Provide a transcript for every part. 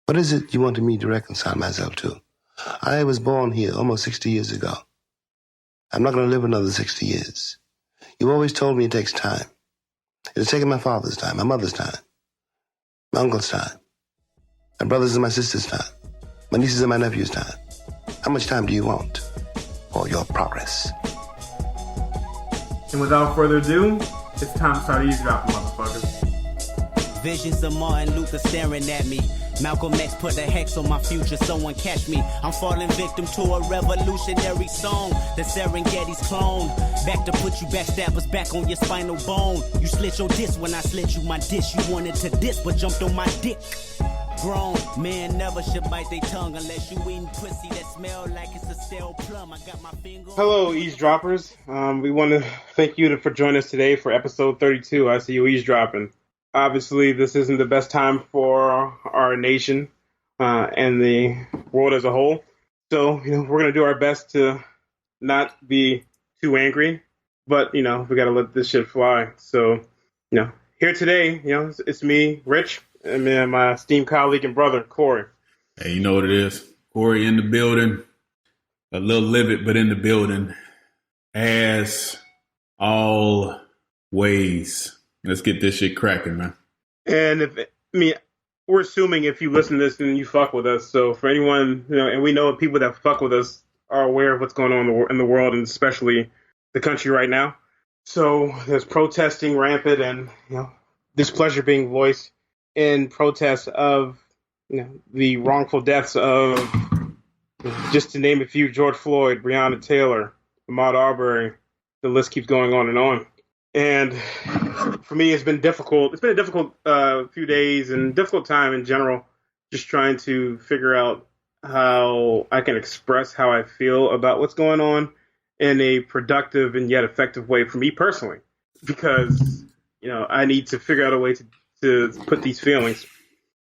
What is it you wanted me to reconcile myself to? I was born here almost 60 years ago. I'm not going to live another 60 years. You always told me it takes time. It has taken my father's time, my mother's time, my uncle's time, my brother's and my sister's time, my nieces and my nephew's time. How much time do you want for your progress? And without further ado, it's time to start eavesdropping, motherfuckers. Visions of Martin Luther staring at me. Malcolm X put a hex on my future, someone catch me. I'm falling victim to a revolutionary song. The Serengeti's clone. Back to put you backstabbers back on your spinal bone. You slit your disc when I slit you my dish. You wanted to diss but jumped on my dick. Grown men never should bite their tongue unless you eating pussy that smell like it's a stale plum. I got my finger. Hello, eavesdroppers. We want to thank you for joining us today for episode 32. I see you eavesdropping. Obviously, this isn't the best time for our nation and the world as a whole. So, we're going to do our best to not be too angry. But, we got to let this shit fly. So, here today, it's me, Rich, and my esteemed colleague and brother, Corey. Hey, you know what it is. Corey in the building. A little livid, but in the building. As always. Let's get this shit cracking, man. And we're assuming if you listen to this, then you fuck with us. So for anyone, and we know people that fuck with us are aware of what's going on in the world, and especially the country right now. So there's protesting rampant, and displeasure being voiced in protest of the wrongful deaths of, just to name a few, George Floyd, Breonna Taylor, Ahmaud Arbery. The list keeps going on and on. And for me, it's been difficult. It's been a difficult few days and difficult time in general, just trying to figure out how I can express how I feel about what's going on in a productive and yet effective way for me personally. Because, I need to figure out a way to put these feelings.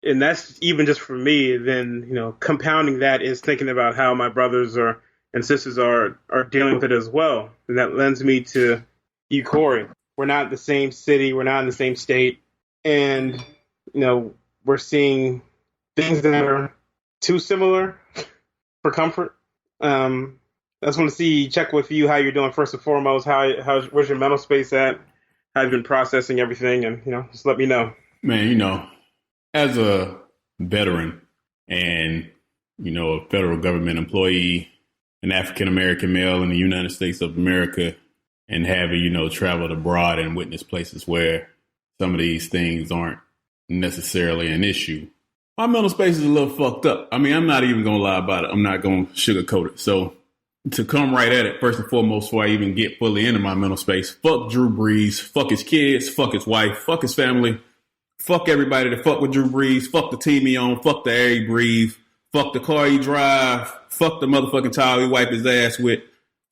And that's even just for me. Then, compounding that is thinking about how my brothers and sisters are dealing with it as well. And that lends me to you, Corey. We're not in the same city. We're not in the same state. And, we're seeing things that are too similar for comfort. I just want to check with you how you're doing first and foremost. Where's your mental space at? How have you been processing everything? And, just let me know. Man, as a veteran and, a federal government employee, an African-American male in the United States of America, and having, traveled abroad and witnessed places where some of these things aren't necessarily an issue. My mental space is a little fucked up. I mean, I'm not even going to lie about it. I'm not going to sugarcoat it. So to come right at it, first and foremost, before I even get fully into my mental space, fuck Drew Brees, fuck his kids, fuck his wife, fuck his family, fuck everybody that fuck with Drew Brees, fuck the team he on, fuck the air he breathe, fuck the car he drive, fuck the motherfucking towel he wipe his ass with,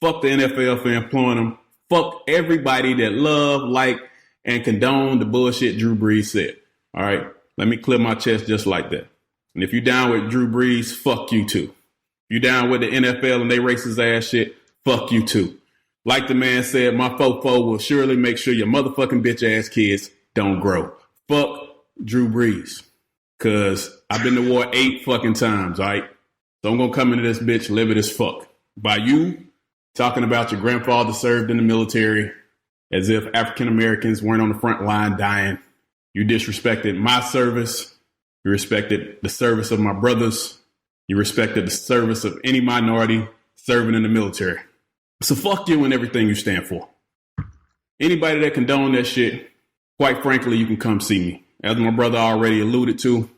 fuck the NFL for employing him. Fuck everybody that love, like, and condone the bullshit Drew Brees said. All right? Let me clear my chest just like that. And if you down with Drew Brees, fuck you too. If you down with the NFL and they racist ass shit, fuck you too. Like the man said, my fofo will surely make sure your motherfucking bitch ass kids don't grow. Fuck Drew Brees. Cause I've been to war 8 fucking times, all right? So I'm gonna come into this bitch livid as fuck. By you talking about your grandfather served in the military as if African Americans weren't on the front line dying. You disrespected my service. You respected the service of my brothers. You respected the service of any minority serving in the military. So fuck you and everything you stand for. Anybody that condone that shit, quite frankly, you can come see me. As my brother already alluded to,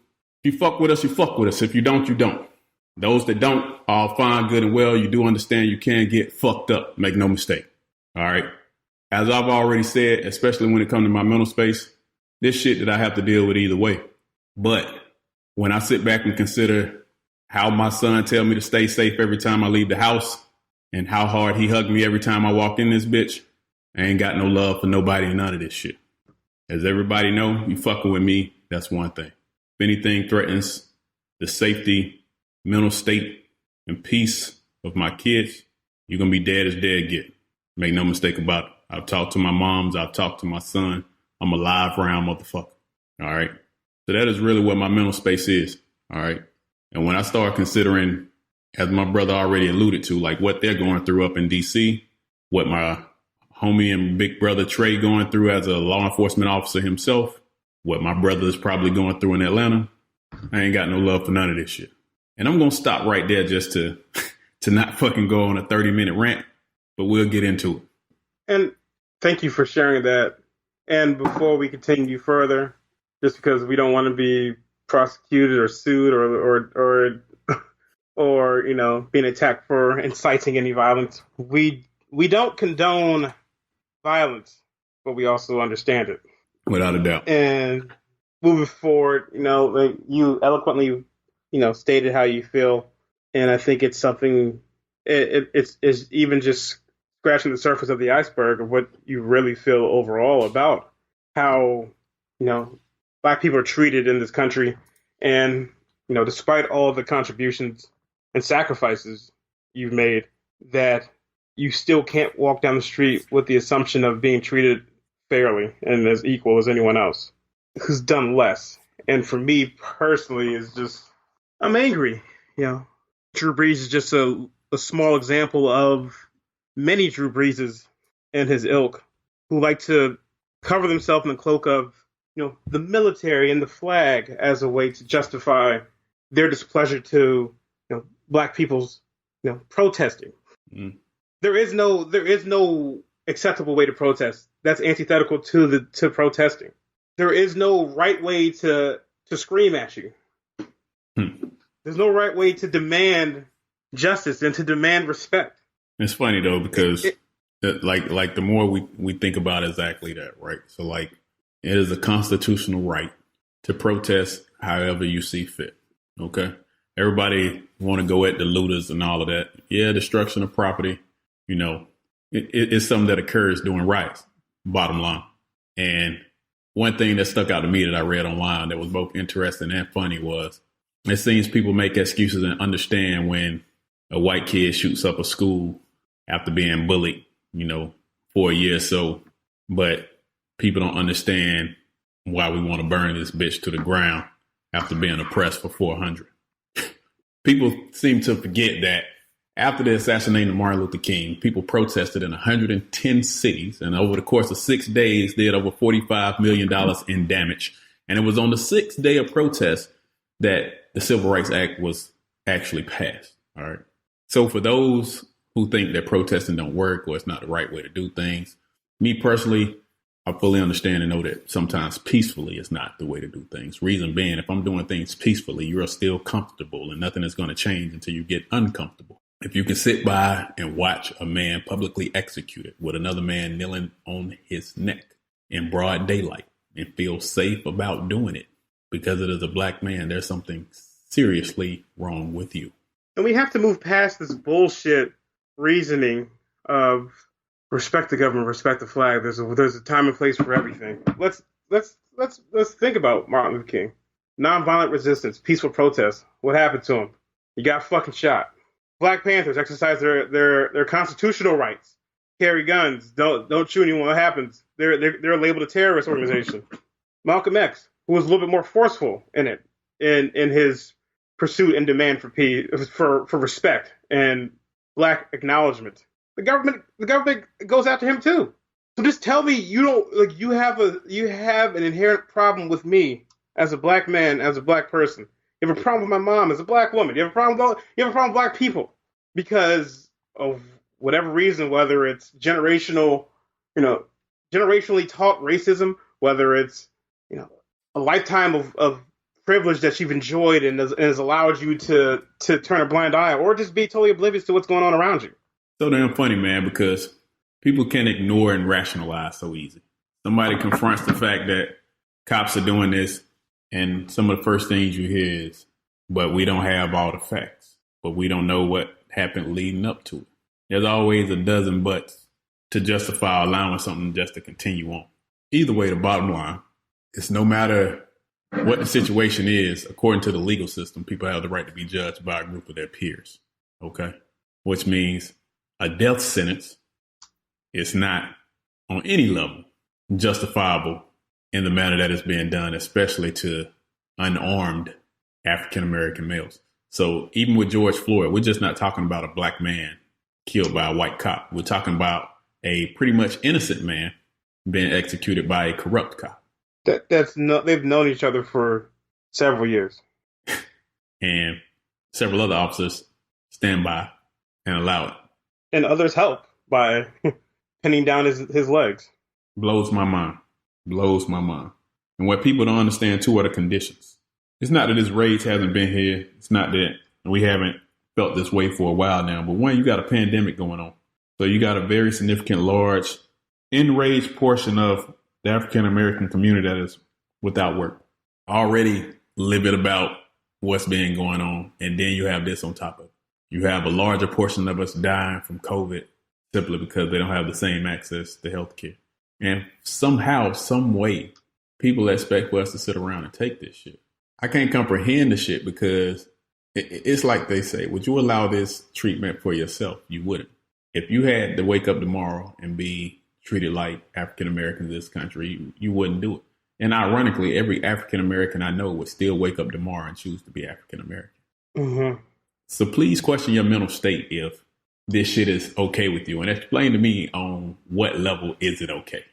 if you fuck with us, you fuck with us. If you don't, you don't. Those that don't, all fine, good and well. You do understand you can get fucked up. Make no mistake. All right. As I've already said, especially when it comes to my mental space, this shit that I have to deal with either way. But when I sit back and consider how my son tell me to stay safe every time I leave the house and how hard he hugged me every time I walk in this bitch, I ain't got no love for nobody and none of this shit. As everybody know, you fucking with me, that's one thing. If anything threatens the safety, mental state, and peace of my kids, you're going to be dead as dead get. Make no mistake about it. I've talked to my moms. I've talked to my son. I'm a live round motherfucker. All right. So that is really what my mental space is. All right. And when I start considering, as my brother already alluded to, like what they're going through up in DC, what my homie and big brother Trey going through as a law enforcement officer himself, what my brother is probably going through in Atlanta, I ain't got no love for none of this shit. And I'm going to stop right there just to not fucking go on a 30-minute rant, but we'll get into it. And thank you for sharing that. And before we continue further, just because we don't want to be prosecuted or sued or being attacked for inciting any violence, we don't condone violence, but we also understand it. Without a doubt. And moving forward, like you eloquently, stated how you feel, and I think it's something. It's even just scratching the surface of the iceberg of what you really feel overall about how Black people are treated in this country, and despite all of the contributions and sacrifices you've made, that you still can't walk down the street with the assumption of being treated fairly and as equal as anyone else who's done less. And for me personally, is just I'm angry. Drew Brees is just a small example of many Drew Breeses and his ilk who like to cover themselves in the cloak of the military and the flag as a way to justify their displeasure to Black people's protesting. Mm. There is no acceptable way to protest that's antithetical to protesting. There is no right way to scream at you. There's no right way to demand justice and to demand respect. It's funny though, because like the more we think about exactly that, right? So like it is a constitutional right to protest however you see fit. Okay. Everybody want to go at the looters and all of that. Yeah. Destruction of property, it's something that occurs during riots, bottom line. And one thing that stuck out to me that I read online that was both interesting and funny was it seems people make excuses and understand when a white kid shoots up a school after being bullied, for a year or so. But people don't understand why we want to burn this bitch to the ground after being oppressed for 400. People seem to forget that after the assassination of Martin Luther King, people protested in 110 cities, and over the course of 6 days did over $45 million in damage. And it was on the 6th day of protest that the Civil Rights Act was actually passed. All right. So for those who think that protesting don't work or it's not the right way to do things, me personally, I fully understand and know that sometimes peacefully is not the way to do things. Reason being, if I'm doing things peacefully, you're still comfortable and nothing is going to change until you get uncomfortable. If you can sit by and watch a man publicly executed with another man kneeling on his neck in broad daylight and feel safe about doing it because it is a Black man, there's something seriously wrong with you. And we have to move past this bullshit reasoning of respect the government, respect the flag. There's a time and place for everything. Let's think about Martin Luther King. Nonviolent resistance, peaceful protest. What happened to him? He got fucking shot. Black Panthers exercise their constitutional rights. Carry guns. Don't shoot anyone. What happens? They're labeled a terrorist organization. Malcolm X, who was a little bit more forceful in his pursuit and demand for peace, for respect and Black acknowledgement. The government goes after him too. So just tell me you have an inherent problem with me as a Black man, as a Black person. You have a problem with my mom as a Black woman. You have a problem with Black people because of whatever reason, whether it's generationally taught racism, whether it's a lifetime of privilege that you've enjoyed and has allowed you to turn a blind eye, or just be totally oblivious to what's going on around you. So damn funny, man, because people can ignore and rationalize so easy. Somebody confronts the fact that cops are doing this, and some of the first things you hear is, but we don't have all the facts, but we don't know what happened leading up to it. There's always a dozen buts to justify allowing something just to continue on. Either way, the bottom line is no matter what the situation is, according to the legal system, people have the right to be judged by a group of their peers. Okay. Which means a death sentence is not on any level justifiable in the manner that it's being done, especially to unarmed African American males. So even with George Floyd, we're just not talking about a black man killed by a white cop. We're talking about a pretty much innocent man being executed by a corrupt cop. They've known each other for several years. And several other officers stand by and allow it. And others help by pinning down his legs. Blows my mind. Blows my mind. And what people don't understand, too, are the conditions. It's not that this rage hasn't been here. It's not that we haven't felt this way for a while now. But one, you got a pandemic going on. So you got a very significant, large, enraged portion of the African-American community that is without work. Already livid about what's been going on. And then you have this on top of it. You have a larger portion of us dying from COVID simply because they don't have the same access to healthcare. And somehow, some way, people expect for us to sit around and take this shit. I can't comprehend the shit because it's like they say, would you allow this treatment for yourself? You wouldn't. If you had to wake up tomorrow and be treated like African Americans in this country, you wouldn't do it. And ironically, every African American I know would still wake up tomorrow and choose to be African American. Mm-hmm. So please question your mental state if this shit is okay with you, and explain to me on what level is it okay.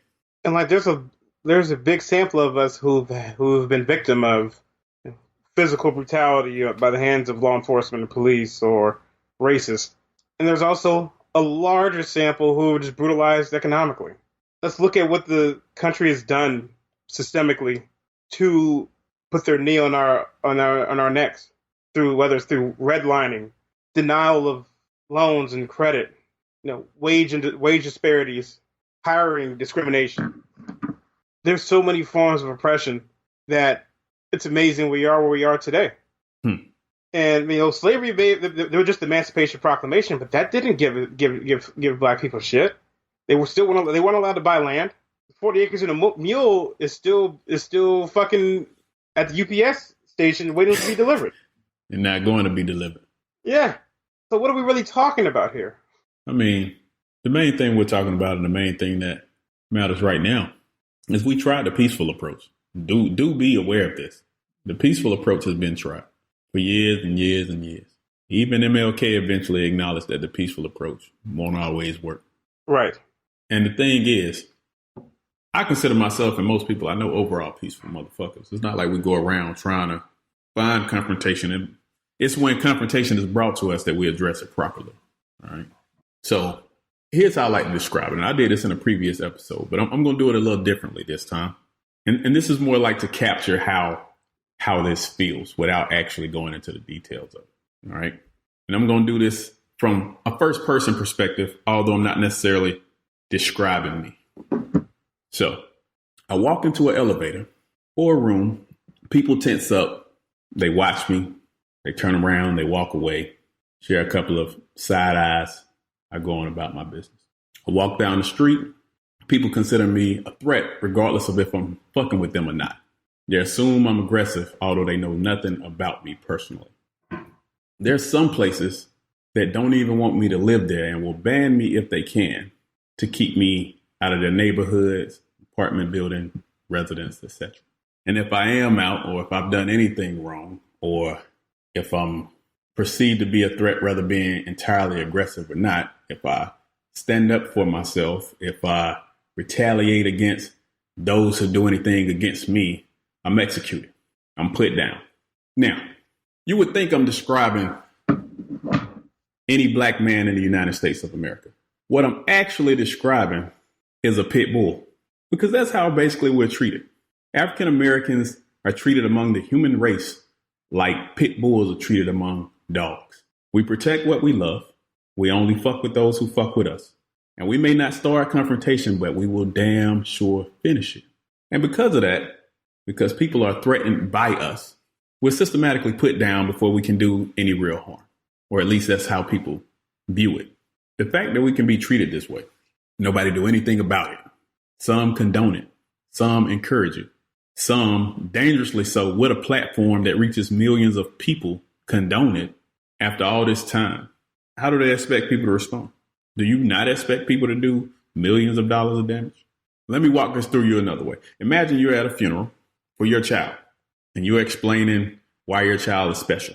And like, there's a big sample of us who've been victim of physical brutality by the hands of law enforcement and police or racists, and there's also a larger sample who were just brutalized economically. Let's look at what the country has done systemically to put their knee on our necks, through whether it's through redlining, denial of loans and credit, wage disparities, hiring discrimination. There's so many forms of oppression that it's amazing we are where we are today. And slavery, they were just Emancipation Proclamation, but that didn't give black people shit. They weren't allowed to buy land. 40 acres and a mule is still fucking at the UPS station waiting to be delivered. And not going to be delivered. Yeah. So what are we really talking about here? I mean, the main thing we're talking about, and the main thing that matters right now, is we tried the peaceful approach. Do be aware of this. The peaceful approach has been tried for years and years and years. Even MLK eventually acknowledged that the peaceful approach won't always work. Right. And the thing is, I consider myself and most people I know overall peaceful motherfuckers. It's not like we go around trying to find confrontation. And it's when confrontation is brought to us that we address it properly. All right. So here's how I like to describe it. And I did this in a previous episode, but I'm going to do it a little differently this time. And this is more like to capture how this feels without actually going into the details of it. All right. And I'm going to do this from a first person perspective, although I'm not necessarily describing me. So I walk into an elevator or a room. People tense up. They watch me. They turn around. They walk away. Share a couple of side eyes. I go on about my business. I walk down the street. People consider me a threat, regardless of if I'm fucking with them or not. They assume I'm aggressive, although they know nothing about me personally. There's some places that don't even want me to live there and will ban me if they can to keep me out of their neighborhoods, apartment building, residence, etc. And if I am out, or if I've done anything wrong, or if I'm perceived to be a threat, whether being entirely aggressive or not, if I stand up for myself, if I retaliate against those who do anything against me, I'm executed. I'm put down. Now, you would think I'm describing any black man in the United States of America. What I'm actually describing is a pit bull, because that's how basically we're treated. African Americans are treated among the human race like pit bulls are treated among dogs. We protect what we love. We only fuck with those who fuck with us. And we may not start confrontation, but we will damn sure finish it. And because of that, because people are threatened by us, we're systematically put down before we can do any real harm. Or at least that's how people view it. The fact that we can be treated this way, nobody do anything about it. Some condone it. Some encourage it. Some, dangerously so, with a platform that reaches millions of people, condone it after all this time. How do they expect people to respond? Do you not expect people to do millions of dollars of damage? Let me walk this through you another way. Imagine you're at a funeral for your child and you're explaining why your child is special.